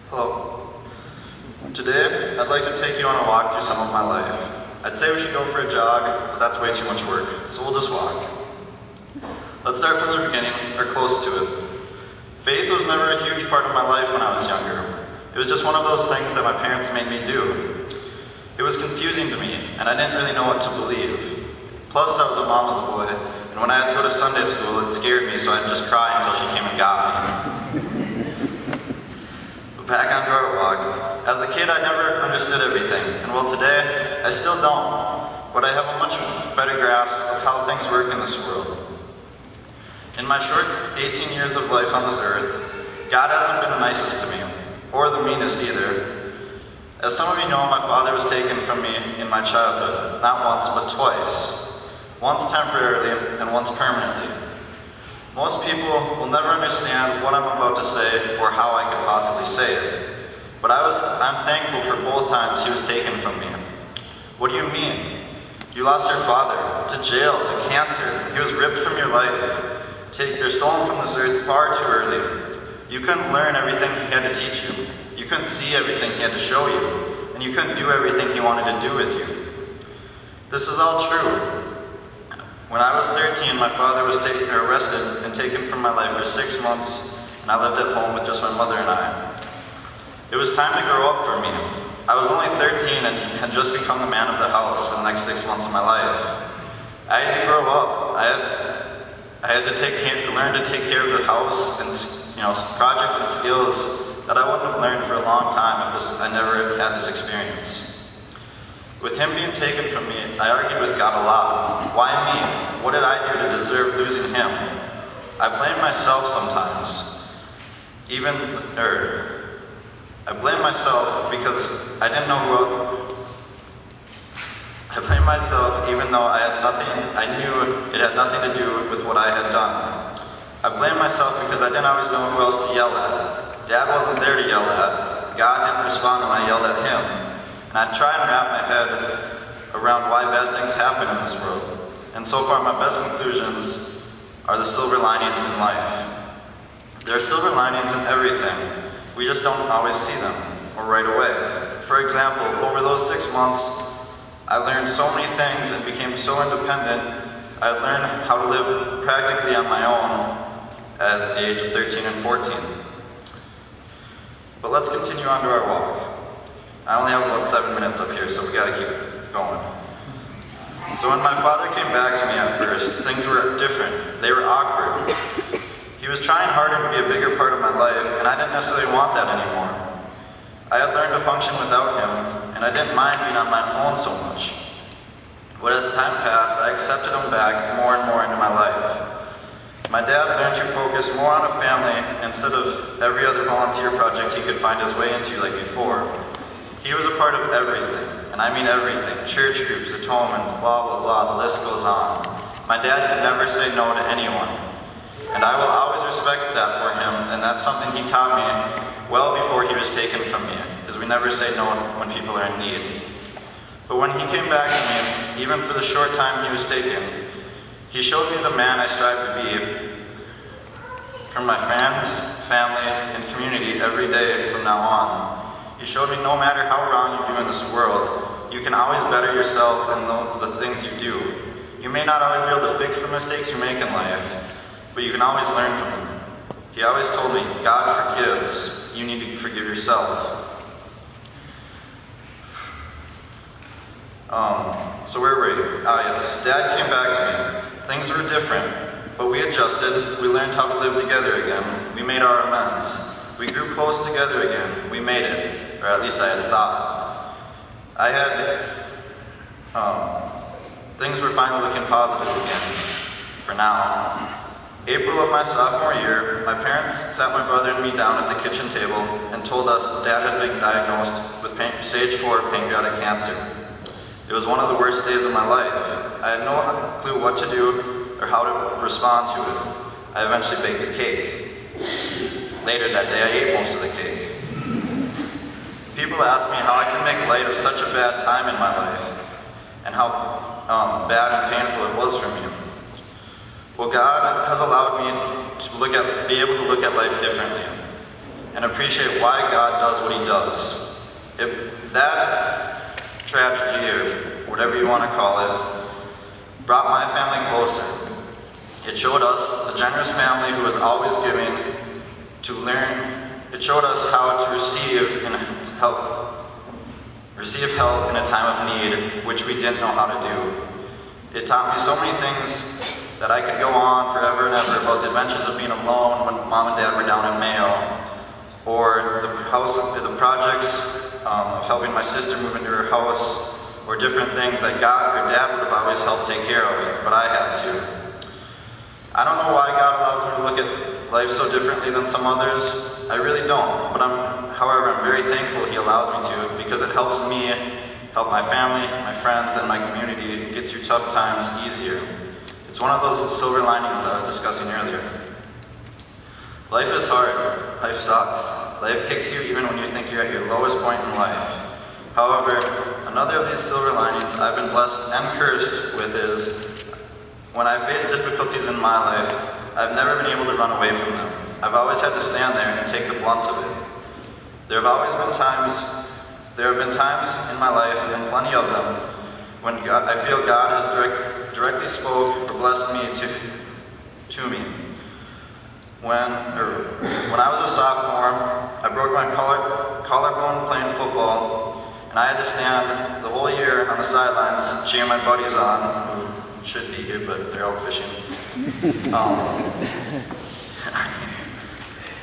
Hello. Today, I'd like to take you on a walk through some of my life. I'd say we should go for a jog, but that's way too much work, so we'll just walk. Let's start from the beginning, or close to it. Faith was never a huge part of my life when I was younger. It was just one of those things that my parents made me do. It was confusing to me, and I didn't really know what to believe. Plus, I was a mama's boy, and when I had to go to Sunday school, it scared me, so I'd just cry until she came and got me. Back onto our walk. As a kid, I never understood everything, and well, today, I still don't, but I have a much better grasp of how things work in this world. In my short 18 years of life on this earth, God hasn't been the nicest to me, or the meanest either. As some of you know, my father was taken from me in my childhood, not once, but twice. Once temporarily, and once permanently. Most people will never understand what I'm about to say or how I could possibly say it. But I'm thankful for both times he was taken from me. What do you mean? You lost your father, to jail, to cancer. He was ripped from your life. You're stolen from this earth far too early. You couldn't learn everything he had to teach you. You couldn't see everything he had to show you. And you couldn't do everything he wanted to do with you. This is all true. When I was 13, my father was arrested and taken from my life for 6 months, and I lived at home with just my mother and I. It was time to grow up for me. I was only 13 and had just become the man of the house for the next 6 months of my life. I had to grow up. I had to learn to take care of the house and projects and skills that I wouldn't have learned for a long time if I never had this experience. With him being taken from me, I argued with God a lot. Why me? What did I do to deserve losing him? I blame myself sometimes. I blame myself because I didn't know I blame myself even though I knew it had nothing to do with what I had done. I blame myself because I didn't always know who else to yell at. Dad wasn't there to yell at. God didn't respond when I yelled at him. And I try and wrap my head around why bad things happen in this world. And so far, my best conclusions are the silver linings in life. There are silver linings in everything. We just don't always see them, or right away. For example, over those 6 months, I learned so many things and became so independent. I learned how to live practically on my own at the age of 13 and 14. But let's continue on to our walk. I only have about 7 minutes up here, so we gotta keep going. So when my father came back to me at first, things were different. They were awkward. He was trying harder to be a bigger part of my life, and I didn't necessarily want that anymore. I had learned to function without him, and I didn't mind being on my own so much. But as time passed, I accepted him back more and more into my life. My dad learned to focus more on a family instead of every other volunteer project he could find his way into like before. He was a part of everything, and I mean everything. Church groups, atonements, blah, blah, blah, the list goes on. My dad could never say no to anyone, and I will always respect that for him, and that's something he taught me well before he was taken from me, is we never say no when people are in need. But when he came back to me, even for the short time he was taken, he showed me the man I strive to be for my friends, family, and community every day from now on. He showed me no matter how wrong you do in this world, you can always better yourself and the things you do. You may not always be able to fix the mistakes you make in life, but you can always learn from them. He always told me, God forgives, you need to forgive yourself. So where were you? Yes, Dad came back to me. Things were different, but we adjusted, we learned how to live together again, we made our amends. We grew close together again, we made it. Or at least I had thought. Things were finally looking positive again, for now. April of my sophomore year, my parents sat my brother and me down at the kitchen table and told us Dad had been diagnosed with stage 4 pancreatic cancer. It was one of the worst days of my life. I had no clue what to do or how to respond to it. I eventually baked a cake. Later that day, I ate most of the cake. People ask me how I can make light of such a bad time in my life and how bad and painful it was for me. Well, God has allowed me to be able to look at life differently. and appreciate why God does what he does. That tragedy, or whatever you want to call it, brought my family closer. It showed us a generous family who was always giving to learn. It showed us how to receive help in a time of need, which we didn't know how to do. It taught me so many things that I could go on forever and ever about the adventures of being alone when mom and dad were down in Mayo, or the projects of helping my sister move into her house, or different things that God or dad would have always helped take care of, but I had to. I don't know why God allows me to look at life so differently than some others. I really don't, but however, I'm very thankful he allows me to, because it helps me help my family, my friends, and my community get through tough times easier. It's one of those silver linings I was discussing earlier. Life is hard. Life sucks. Life kicks you even when you think you're at your lowest point in life. However, another of these silver linings I've been blessed and cursed with is, when I face difficulties in my life, I've never been able to run away from them. I've always had to stand there and take the blunt of it. There have been times in my life, and plenty of them, when I feel God has directly spoke or blessed me to me. When I was a sophomore, I broke my collarbone playing football, and I had to stand the whole year on the sidelines cheering my buddies on, who should be here, but they're out fishing.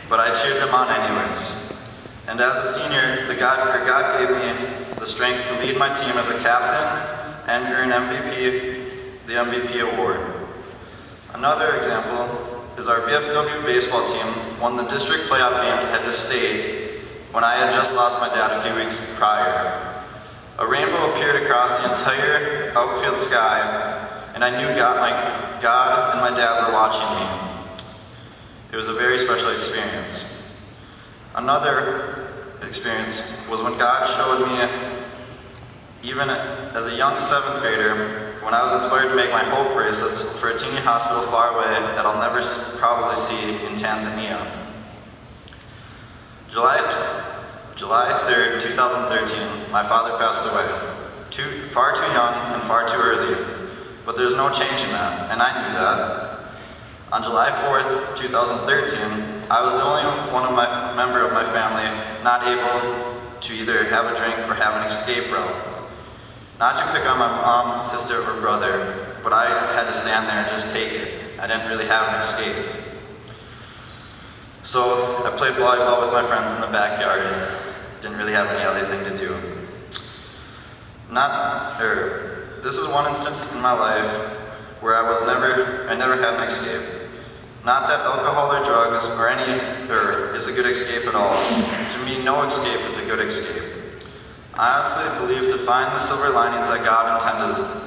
But I cheered them on anyways. And as a senior, God gave me the strength to lead my team as a captain and earn the MVP award. Another example is our VFW baseball team won the district playoff game to head to state when I had just lost my dad a few weeks prior. A rainbow appeared across the entire outfield sky, and I knew God and my dad were watching me. It was a very special experience. Another experience was when God showed me, even as a young 7th grader, when I was inspired to make my hope bracelets for a teeny hospital far away that I'll never probably see in Tanzania. July 3rd, 2013, my father passed away. Far too young and far too early. But there's no changing that, and I knew that. On July 4th, 2013, I was the only member of my family not able to either have a drink or have an escape route. Not to pick on my mom, sister, or brother, but I had to stand there and just take it. I didn't really have an escape. So I played volleyball with my friends in the backyard. Didn't really have any other thing to do. This is one instance in my life where I never had an escape. Not that alcohol or drugs is a good escape at all. To me, no escape is a good escape. I honestly believe to find the silver linings that God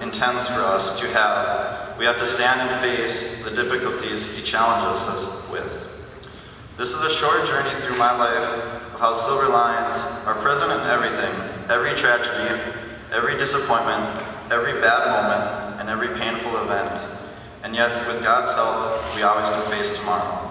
intends for us to have, we have to stand and face the difficulties he challenges us with. This is a short journey through my life of how silver lines are present in everything, every tragedy, every disappointment, every bad moment, and every painful event. And yet, with God's help, we always can face tomorrow.